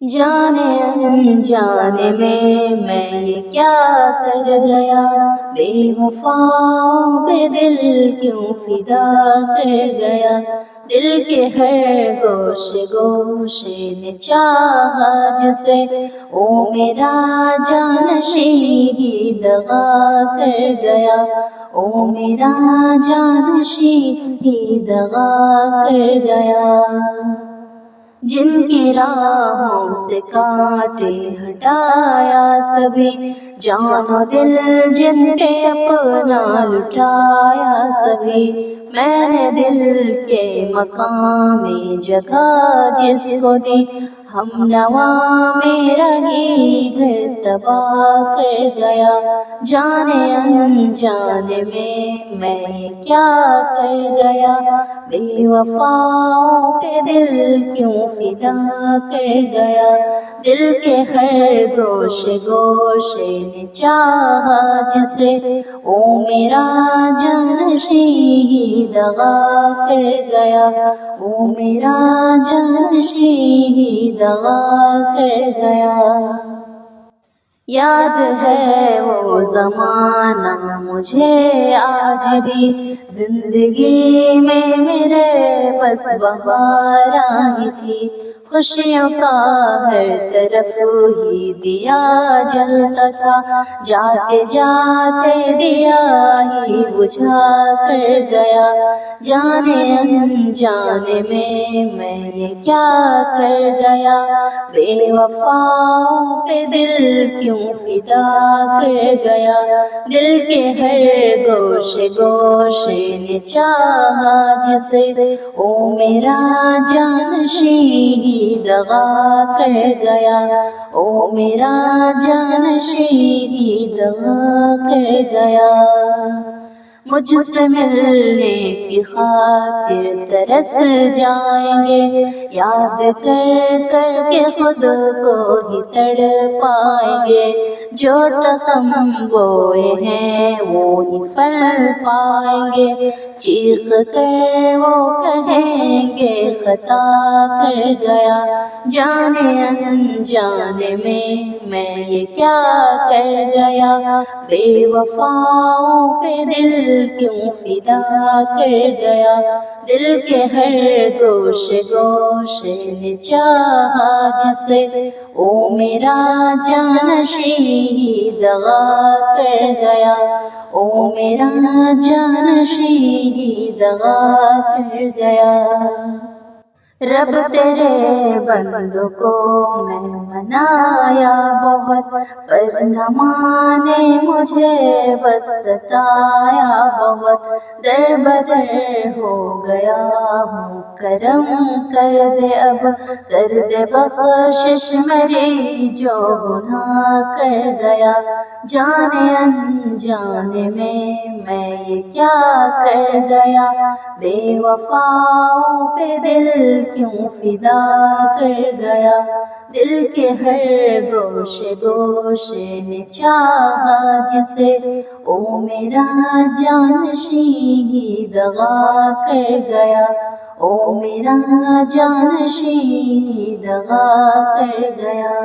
جانے انجانے میں یہ کیا کر گیا، بے وفاؤں پہ دل کیوں فدا کر گیا، دل کے ہر گوشے گوشے نے چاہا جسے، او میرا جانشین ہی دغا کر گیا، او میرا جانشین ہی دغا کر گیا۔ جن کی راہوں سے کانٹے ہٹایا سبھی، جان و دل جن پہ اپنا لٹایا سبھی، میں نے دل کے مقام میں جگہ جس کو دی، ہم نوا میرا ہی گھر تباہ کر گیا، جانے انجانے میں یہ کیا کر گیا، بے وفاؤں پہ دل کیوں فدا کر گیا، دل کے ہر گوشے گوشے نے چاہا جسے، او میرا جانشین ہی دغا کر گیا، او میرا جانشین ہی دغا کر گیا۔ یاد ہے وہ زمانہ مجھے آج بھی، زندگی میں میرے بس بہار آئی تھی، خوشیوں کا ہر طرف ہی دیا جلتا تھا، جاتے جاتے دیا ہی بجھا کر گیا، جانے انجانے میں یہ کیا کر گیا، بے وفاؤں پہ دل کیوں فدا کر گیا، دل کے ہر گوشے گوشے نے چاہا جسے، او میرا جانشین ہی دغا کر گیا، او میرا جانشین ہی دغا کر گیا۔ مجھ سے ملنے کی خاطر ترس جائیں گے، یاد کر کر کے خود کو ہی تڑپائیں گے، جو تخم بوئے ہیں وہی پھل پائیں گے، چیخ کر وہ کہیں گے خطا کر گیا، جانے انجانے میں یہ کیا کر گیا، بے وفاؤں پہ دل کیوں فدا کر گیا، دل کے ہر گوشے گوشے نے چاہا جسے، او میرا جانشین ہی دغا کر گیا، او میرا جانشین ہی دغا کر گیا۔ رب تیرے بندوں کو میں منایا بہت، پر نہ مانے مجھے بس ستایا بہت، در بدر ہو گیا ہوں کرم کر دے اب، کر دے بخشش میری جو گناہ کر گیا، جانے انجانے میں یہ کیا کر گیا، بے وفاؤں پہ دل کیوں فدا کر گیا، دل کے ہر گوشے گوشے نے چاہا جسے، او میرا جانشین ہی دغا کر گیا، او میرا جانشین ہی دغا کر گیا۔